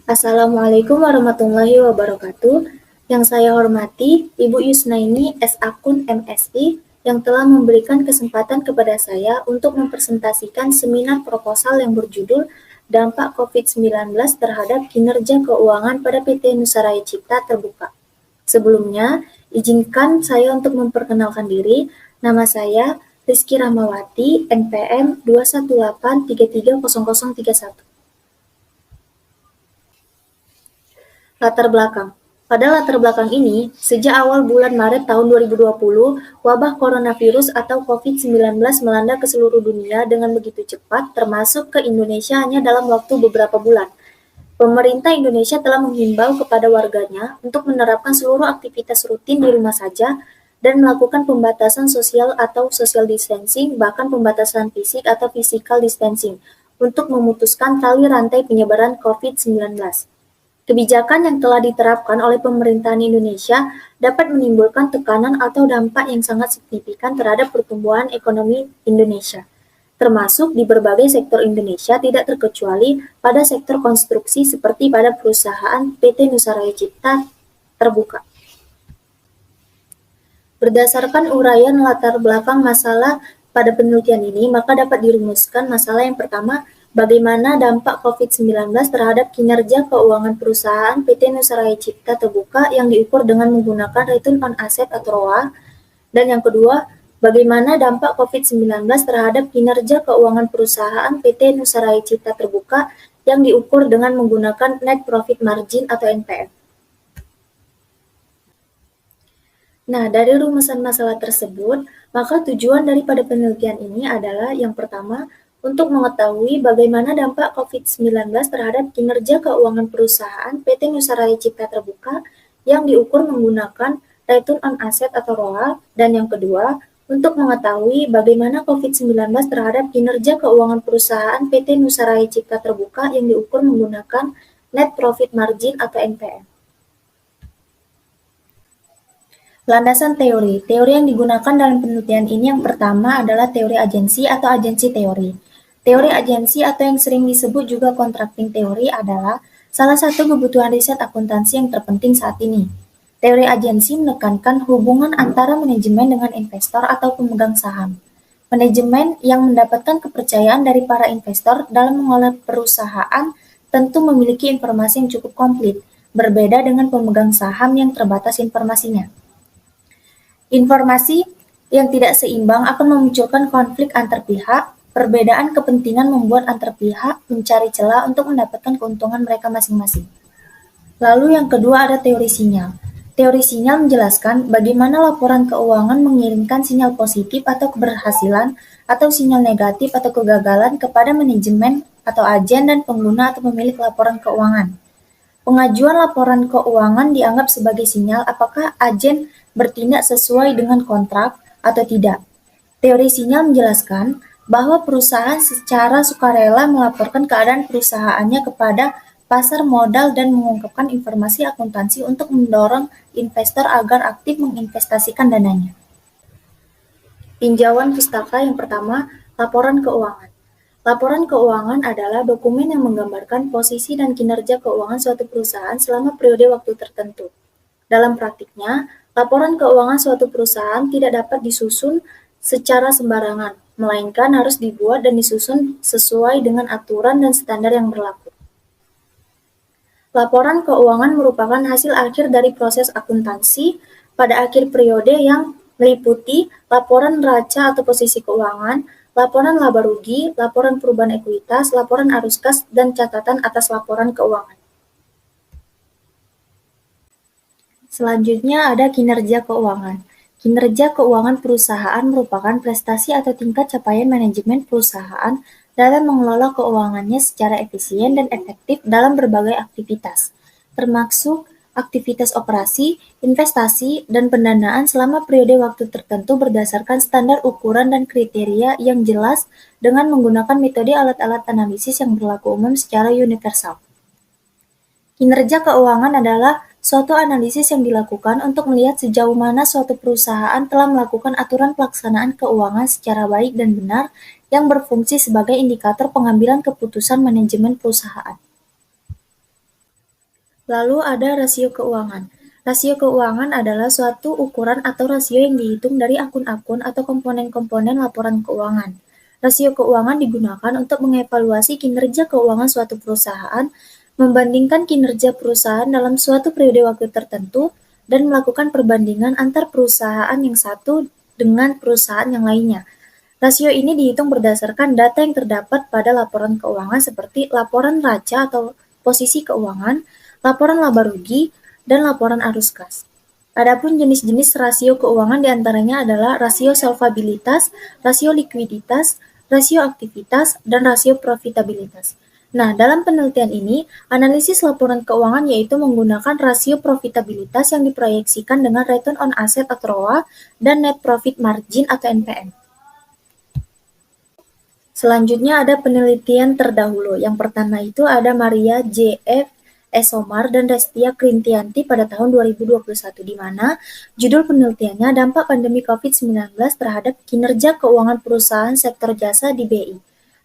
Assalamualaikum warahmatullahi wabarakatuh. Yang saya hormati Ibu Yusnaini S. Akun MSI yang telah memberikan kesempatan kepada saya untuk mempresentasikan seminar proposal yang berjudul Dampak COVID-19 terhadap kinerja keuangan pada PT Nusa Raya Cipta Terbuka. Sebelumnya, izinkan saya untuk memperkenalkan diri. Nama saya Rizky Rahmawati, NPM 218330031. Latar belakang. Pada latar belakang ini, sejak awal bulan Maret tahun 2020, wabah coronavirus atau COVID-19 melanda ke seluruh dunia dengan begitu cepat, termasuk ke Indonesia hanya dalam waktu beberapa bulan. Pemerintah Indonesia telah menghimbau kepada warganya untuk menerapkan seluruh aktivitas rutin di rumah saja dan melakukan pembatasan sosial atau social distancing, bahkan pembatasan fisik atau physical distancing, untuk memutuskan tali rantai penyebaran COVID-19. Kebijakan yang telah diterapkan oleh pemerintahan Indonesia dapat menimbulkan tekanan atau dampak yang sangat signifikan terhadap pertumbuhan ekonomi Indonesia, termasuk di berbagai sektor Indonesia tidak terkecuali pada sektor konstruksi seperti pada perusahaan PT Nusa Raya Cipta Terbuka. Berdasarkan uraian latar belakang masalah pada penelitian ini, maka dapat dirumuskan masalah yang pertama, bagaimana dampak COVID-19 terhadap kinerja keuangan perusahaan PT Nusa Raya Cipta Terbuka yang diukur dengan menggunakan Return on Asset atau ROA, dan yang kedua, bagaimana dampak COVID-19 terhadap kinerja keuangan perusahaan PT Nusa Raya Cipta Terbuka yang diukur dengan menggunakan Net Profit Margin atau NPM. Nah, dari rumusan masalah tersebut, maka tujuan daripada penelitian ini adalah yang pertama, untuk mengetahui bagaimana dampak COVID-19 terhadap kinerja keuangan perusahaan PT Nusa Raya Cipta Terbuka yang diukur menggunakan Return on Asset atau ROA, dan yang kedua, untuk mengetahui bagaimana COVID-19 terhadap kinerja keuangan perusahaan PT Nusa Raya Cipta Terbuka yang diukur menggunakan Net Profit Margin atau NPM. Landasan teori. Teori yang digunakan dalam penelitian ini yang pertama adalah teori agensi atau agensi teori. Teori agensi atau yang sering disebut juga contracting teori adalah salah satu kebutuhan riset akuntansi yang terpenting saat ini. Teori agensi menekankan hubungan antara manajemen dengan investor atau pemegang saham. Manajemen yang mendapatkan kepercayaan dari para investor dalam mengelola perusahaan tentu memiliki informasi yang cukup komplit, berbeda dengan pemegang saham yang terbatas informasinya. Informasi yang tidak seimbang akan memunculkan konflik antar pihak. Perbedaan kepentingan membuat antar pihak mencari celah untuk mendapatkan keuntungan mereka masing-masing. Lalu yang kedua ada teori sinyal. Teori sinyal menjelaskan bagaimana laporan keuangan mengirimkan sinyal positif atau keberhasilan atau sinyal negatif atau kegagalan kepada manajemen atau agen dan pengguna atau pemilik laporan keuangan. Pengajuan laporan keuangan dianggap sebagai sinyal apakah agen bertindak sesuai dengan kontrak atau tidak. Teori sinyal menjelaskan bahwa perusahaan secara sukarela melaporkan keadaan perusahaannya kepada pasar modal dan mengungkapkan informasi akuntansi untuk mendorong investor agar aktif menginvestasikan dananya. Tinjauan pustaka yang pertama, laporan keuangan. Laporan keuangan adalah dokumen yang menggambarkan posisi dan kinerja keuangan suatu perusahaan selama periode waktu tertentu. Dalam praktiknya, laporan keuangan suatu perusahaan tidak dapat disusun secara sembarangan, melainkan harus dibuat dan disusun sesuai dengan aturan dan standar yang berlaku. Laporan keuangan merupakan hasil akhir dari proses akuntansi pada akhir periode yang meliputi laporan neraca atau posisi keuangan, laporan laba rugi, laporan perubahan ekuitas, laporan arus kas, dan catatan atas laporan keuangan. Selanjutnya ada kinerja keuangan. Kinerja keuangan perusahaan merupakan prestasi atau tingkat capaian manajemen perusahaan dalam mengelola keuangannya secara efisien dan efektif dalam berbagai aktivitas, termasuk aktivitas operasi, investasi, dan pendanaan selama periode waktu tertentu berdasarkan standar ukuran dan kriteria yang jelas dengan menggunakan metode alat-alat analisis yang berlaku umum secara universal. Kinerja keuangan adalah suatu analisis yang dilakukan untuk melihat sejauh mana suatu perusahaan telah melakukan aturan pelaksanaan keuangan secara baik dan benar yang berfungsi sebagai indikator pengambilan keputusan manajemen perusahaan. Lalu ada rasio keuangan. Rasio keuangan adalah suatu ukuran atau rasio yang dihitung dari akun-akun atau komponen-komponen laporan keuangan. Rasio keuangan digunakan untuk mengevaluasi kinerja keuangan suatu perusahaan, membandingkan kinerja perusahaan dalam suatu periode waktu tertentu, dan melakukan perbandingan antar perusahaan yang satu dengan perusahaan yang lainnya. Rasio ini dihitung berdasarkan data yang terdapat pada laporan keuangan seperti laporan raca atau posisi keuangan, laporan laba rugi, dan laporan arus kas. Adapun jenis-jenis rasio keuangan diantaranya adalah rasio solvabilitas, rasio likuiditas, rasio aktivitas, dan rasio profitabilitas. Nah, dalam penelitian ini, analisis laporan keuangan yaitu menggunakan rasio profitabilitas yang diproyeksikan dengan return on asset atau ROA dan net profit margin atau NPM. Selanjutnya ada penelitian terdahulu. Yang pertama itu ada Maria J. F. Esomar dan Restia Krintianti pada tahun 2021, di mana judul penelitiannya dampak pandemi COVID-19 terhadap kinerja keuangan perusahaan sektor jasa di BI.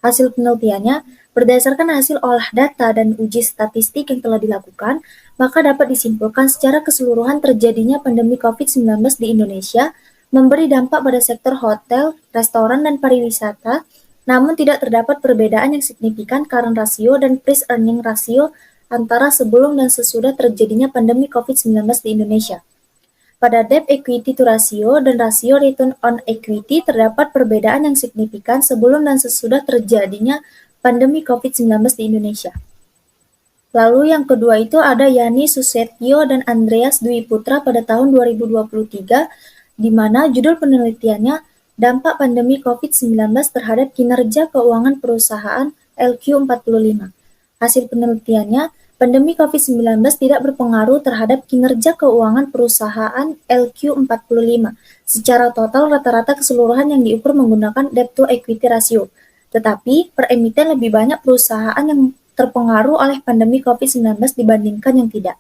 Hasil penelitiannya, berdasarkan hasil olah data dan uji statistik yang telah dilakukan, maka dapat disimpulkan secara keseluruhan terjadinya pandemi COVID-19 di Indonesia memberi dampak pada sektor hotel, restoran, dan pariwisata, namun tidak terdapat perbedaan yang signifikan current ratio dan price earning ratio antara sebelum dan sesudah terjadinya pandemi COVID-19 di Indonesia. Pada debt equity to ratio dan rasio return on equity terdapat perbedaan yang signifikan sebelum dan sesudah terjadinya pandemi COVID-19 di Indonesia. Lalu yang kedua itu ada Yani Susetio dan Andreas Dwi Putra pada tahun 2023, di mana judul penelitiannya dampak pandemi COVID-19 terhadap kinerja keuangan perusahaan LQ45. Hasil penelitiannya, pandemi COVID-19 tidak berpengaruh terhadap kinerja keuangan perusahaan LQ45. Secara total rata-rata keseluruhan yang diukur menggunakan debt to equity ratio. Tetapi, per emiten lebih banyak perusahaan yang terpengaruh oleh pandemi COVID-19 dibandingkan yang tidak.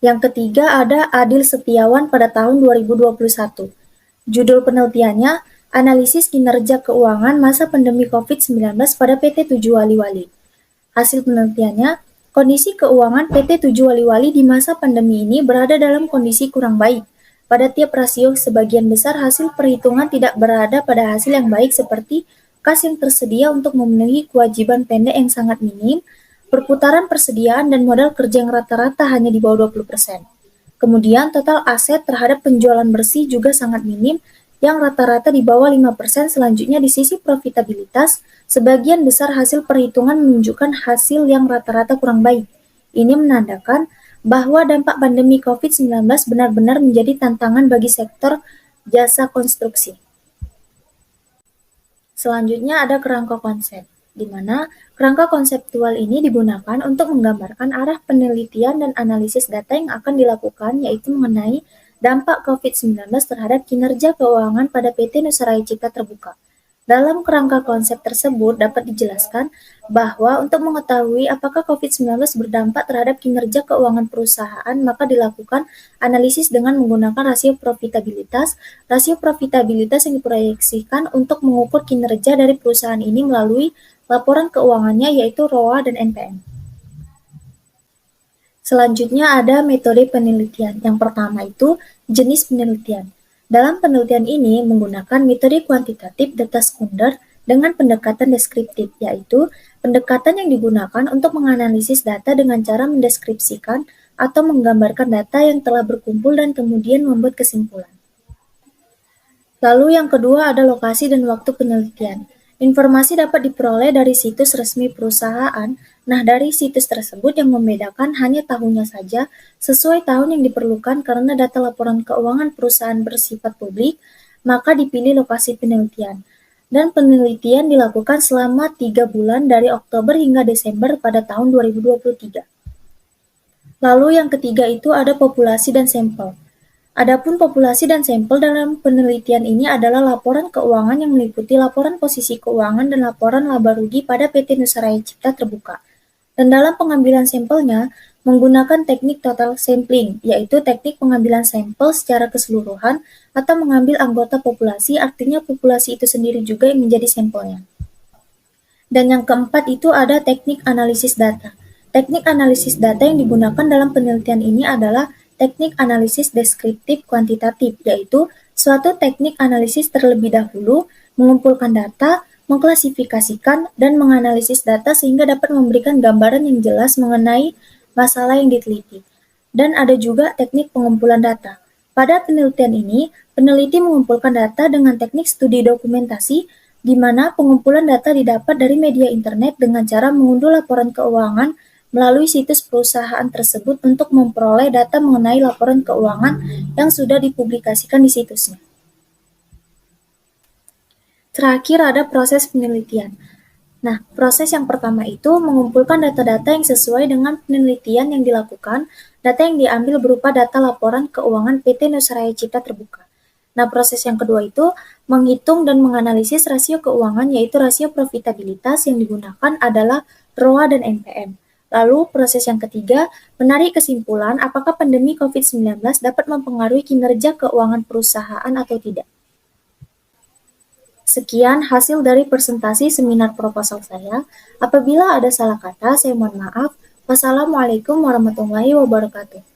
Yang ketiga ada Adil Setiawan pada tahun 2021. Judul penelitiannya, Analisis Kinerja Keuangan Masa Pandemi COVID-19 pada PT 7 Wali-Wali. Hasil penelitiannya, kondisi keuangan PT 7 Wali-Wali di masa pandemi ini berada dalam kondisi kurang baik. Pada tiap rasio sebagian besar hasil perhitungan tidak berada pada hasil yang baik seperti kas yang tersedia untuk memenuhi kewajiban pendek yang sangat minim, perputaran persediaan dan modal kerja yang rata-rata hanya di bawah 20%. Kemudian total aset terhadap penjualan bersih juga sangat minim, yang rata-rata di bawah 5%. Selanjutnya di sisi profitabilitas, sebagian besar hasil perhitungan menunjukkan hasil yang rata-rata kurang baik. Ini menandakan bahwa dampak pandemi COVID-19 benar-benar menjadi tantangan bagi sektor jasa konstruksi. Selanjutnya ada kerangka konsep, di mana kerangka konseptual ini digunakan untuk menggambarkan arah penelitian dan analisis data yang akan dilakukan, yaitu mengenai dampak COVID-19 terhadap kinerja keuangan pada PT Nusa Raya Cipta Terbuka. Dalam kerangka konsep tersebut dapat dijelaskan bahwa untuk mengetahui apakah COVID-19 berdampak terhadap kinerja keuangan perusahaan, maka dilakukan analisis dengan menggunakan rasio profitabilitas. Rasio profitabilitas yang diproyeksikan untuk mengukur kinerja dari perusahaan ini melalui laporan keuangannya, yaitu ROA dan NPM. Selanjutnya ada metode penelitian. Yang pertama itu jenis penelitian. Dalam penelitian ini menggunakan metode kuantitatif data sekunder dengan pendekatan deskriptif, yaitu pendekatan yang digunakan untuk menganalisis data dengan cara mendeskripsikan atau menggambarkan data yang telah berkumpul dan kemudian membuat kesimpulan. Lalu yang kedua ada lokasi dan waktu penelitian. Informasi dapat diperoleh dari situs resmi perusahaan. Nah, dari situs tersebut yang membedakan hanya tahunnya saja sesuai tahun yang diperlukan karena data laporan keuangan perusahaan bersifat publik, maka dipilih lokasi penelitian. Dan penelitian dilakukan selama 3 bulan dari Oktober hingga Desember pada tahun 2023. Lalu yang ketiga itu ada populasi dan sampel. Adapun populasi dan sampel dalam penelitian ini adalah laporan keuangan yang meliputi laporan posisi keuangan dan laporan laba rugi pada PT Nusa Raya Cipta Terbuka. Dan dalam pengambilan sampelnya menggunakan teknik total sampling, yaitu teknik pengambilan sampel secara keseluruhan atau mengambil anggota populasi, artinya populasi itu sendiri juga yang menjadi sampelnya. Dan yang keempat itu ada teknik analisis data. Teknik analisis data yang digunakan dalam penelitian ini adalah teknik analisis deskriptif kuantitatif, yaitu suatu teknik analisis terlebih dahulu mengumpulkan data, mengklasifikasikan, dan menganalisis data sehingga dapat memberikan gambaran yang jelas mengenai masalah yang diteliti. Dan ada juga teknik pengumpulan data. Pada penelitian ini, peneliti mengumpulkan data dengan teknik studi dokumentasi, di mana pengumpulan data didapat dari media internet dengan cara mengunduh laporan keuangan melalui situs perusahaan tersebut untuk memperoleh data mengenai laporan keuangan yang sudah dipublikasikan di situsnya. Terakhir ada proses penelitian. Nah, proses yang pertama itu mengumpulkan data-data yang sesuai dengan penelitian yang dilakukan, data yang diambil berupa data laporan keuangan PT Nusaraya Cipta Terbuka. Nah, proses yang kedua itu menghitung dan menganalisis rasio keuangan, yaitu rasio profitabilitas yang digunakan adalah ROA dan NPM. Lalu, proses yang ketiga, menarik kesimpulan apakah pandemi COVID-19 dapat mempengaruhi kinerja keuangan perusahaan atau tidak. Sekian hasil dari presentasi seminar proposal saya. Apabila ada salah kata, saya mohon maaf. Wassalamualaikum warahmatullahi wabarakatuh.